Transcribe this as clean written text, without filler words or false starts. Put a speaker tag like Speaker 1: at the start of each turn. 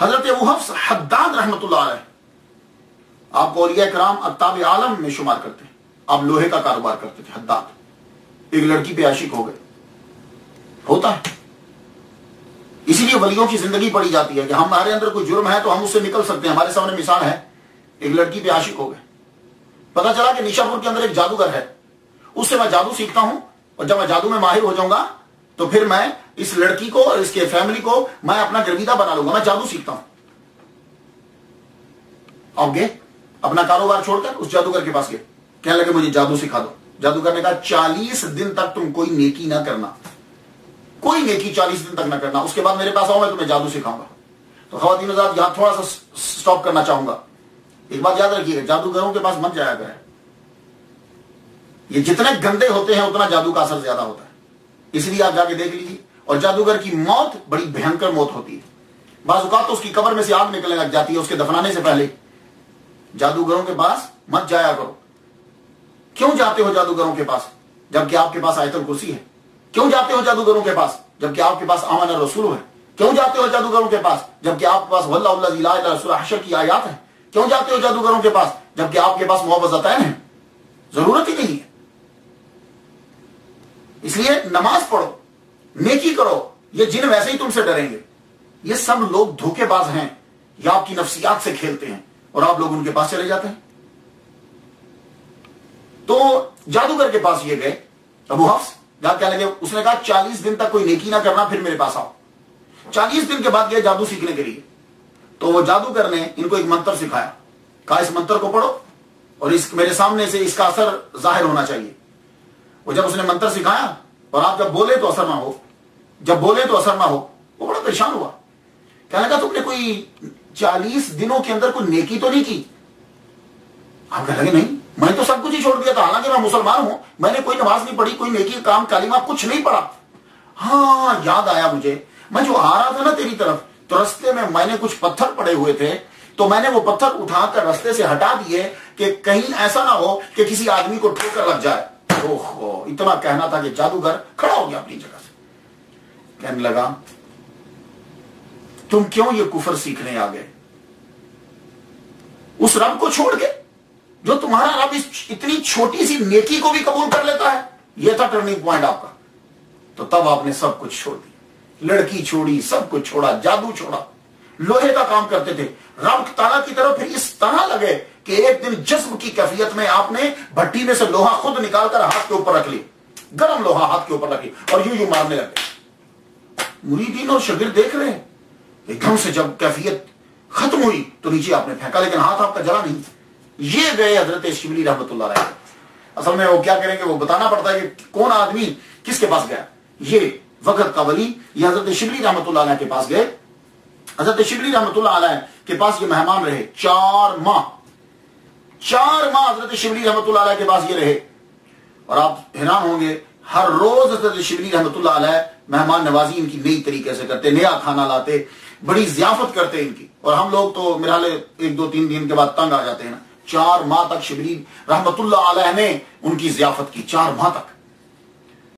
Speaker 1: حضرت ابو حفص حداد رحمت اللہ علیہ، آپ کو اولیاء کرام اقطاب عالم میں شمار کرتے ہیں، آپ لوہے کا کاروبار کرتے تھے حداد، ایک لڑکی پہ عاشق ہو گئے، ہوتا ہے، اسی لیے ولیوں کی زندگی پڑی جاتی ہے کہ ہمارے اندر کوئی جرم ہے تو ہم اس سے نکل سکتے ہیں. ہمارے سامنے مثال ہے، ایک لڑکی پہ عاشق ہو گئے، پتا چلا کہ نیشا پور کے اندر ایک جادوگر ہے، اس سے میں جادو سیکھتا ہوں، اور جب میں جادو میں ماہر ہو جاؤں گا تو پھر میں اس لڑکی کو اور اس کے فیملی کو میں اپنا گرویدہ بنا لوں گا، میں جادو سیکھتا ہوں. آپ گئے اپنا کاروبار چھوڑ کر اس جادوگر کے پاس گئے، کہنے لگے مجھے جادو سکھا دو. جادوگر نے کہا 40 دن تک تم کوئی نیکی نہ کرنا، کوئی نیکی 40 دن تک نہ کرنا، اس کے بعد میرے پاس آؤ میں تمہیں جادو سکھاؤں گا. تو خواتین حضرات یہاں تھوڑا سا سٹاپ کرنا چاہوں گا، ایک بات یاد رکھیے گا، جادوگروں کے پاس مت جایا کریں، یہ جتنے گندے ہوتے ہیں اتنا جادو کا اثر زیادہ ہوتا ہے، اس لیے آپ جا کے دیکھ لیجیے. اور جادوگر کی موت بڑی بھینکر موت ہوتی ہے، بعض اوقات تو اس کی قبر میں سے آگ نکلنے لگ جاتی ہے اس کے دفنانے سے پہلے. جادوگروں کے پاس مت جایا کرو. کیوں جاتے ہو جادوگروں کے پاس جبکہ آپ کے پاس آیت الکرسی ہے؟ کیوں جاتے ہو جادوگروں کے پاس جبکہ آپ کے پاس آمن الرسول ہے؟ کیوں جاتے ہو جادوگروں کے پاس جبکہ آپ کے پاس واللہ الذی لا الہ الا هو حشر کی آیات ہیں؟ کیوں جاتے ہو جادوگروں کے پاس جبکہ آپ کے پاس معوذتین ہیں؟ ضرورت ہی نہیں ہے. اس لیے نماز پڑھو، نیکی کرو، یہ جن ویسے ہی تم سے ڈریں گے. یہ سب لوگ دھوکے باز ہیں، یہ آپ کی نفسیات سے کھیلتے ہیں اور آپ لوگ ان کے پاس چلے جاتے ہیں. تو جادوگر کے پاس یہ گئے ابو حفص، جا کہنے لگے، اس نے کہا 40 دن تک کوئی نیکی نہ کرنا پھر میرے پاس آؤ. 40 دن کے بعد گئے جادو سیکھنے کے لیے. تو وہ جادوگر نے ان کو ایک منتر سکھایا، کہا اس منتر کو پڑھو اور اس میرے سامنے سے اس کا اثر ظاہر ہونا چاہیے. وہ جب اس نے منتر سکھایا اور آپ جب بولے تو اثر نہ ہو، جب بولے تو اثر نہ ہو، وہ بڑا پریشان ہوا. کہنے لگا تم نے کوئی 40 دنوں کے اندر کوئی نیکی تو نہیں کی؟ آپ کہنے لگے نہیں، میں تو سب کچھ ہی چھوڑ دیا تھا، حالانکہ میں مسلمان ہوں، میں نے کوئی نماز نہیں پڑھی، کوئی نیکی کام کلمہ کچھ نہیں پڑھا. ہاں یاد آیا مجھے، میں جو آ رہا تھا نا تیری طرف تو رستے میں نے کچھ پتھر پڑے ہوئے تھے، تو میں نے وہ پتھر اٹھا کر رستے سے ہٹا دیے کہ کہیں ایسا نہ ہو کہ کسی آدمی کو ٹھوکر لگ جائے. اوہو، اتنا کہنا تھا کہ جادوگر کھڑا ہو گیا اپنی جگہ سے. کہنے لگا تم کیوں یہ کفر سیکھنے آ گئے اس رب کو چھوڑ کے جو تمہارا رب اتنی چھوٹی سی نیکی کو بھی قبول کر لیتا ہے؟ یہ تھا ٹرننگ پوائنٹ آپ کا. تو تب آپ نے سب کچھ چھوڑ دیا، لڑکی چھوڑی، سب کچھ چھوڑا، جادو چھوڑا، لوہے کا کام کرتے تھے. رب تعالیٰ کی طرف پھر اس طرح لگے کہ ایک دن جذب کی کیفیت میں آپ نے بھٹی میں سے لوہا خود نکال کر ہاتھ کے اوپر رکھ لی، گرم لوہا ہاتھ کے اوپر رکھ لی اور یوں مارنے لگے. مریدین اور شاگرد دیکھ رہے ہیں. ایک دم سے جب کیفیت ختم ہوئی تو نیچے آپ نے پھینکا، لیکن ہاتھ آپ کا جلا نہیں. یہ گئے حضرت شبلی رحمت اللہ علیہ. اصل میں وہ کیا کریں گے، وہ بتانا پڑتا ہے کہ کون آدمی کس کے پاس گیا. یہ وقت کا ولی یہ حضرت شبلی رحمت اللہ علیہ کے پاس گئے. حضرت شبلی رحمت اللہ علیہ کے پاس یہ مہمان رہے 4 ماہ. 4 ماہ حضرت شبلی رحمت اللہ علیہ کے پاس یہ رہے. اور آپ حیران ہوں گے، ہر روز حضرت شبلی رحمت اللہ علیہ مہمان نوازی ان کی نئی طریقے سے کرتے، نیا کھانا لاتے، بڑی ضیافت کرتے ان کی. اور ہم لوگ تو میرا 1-2-3 دن کے بعد تنگ آ جاتے ہیں نا. 4 ماہ تک شبلی رحمت اللہ علیہ نے ان کی ضیافت کی، 4 ماہ تک.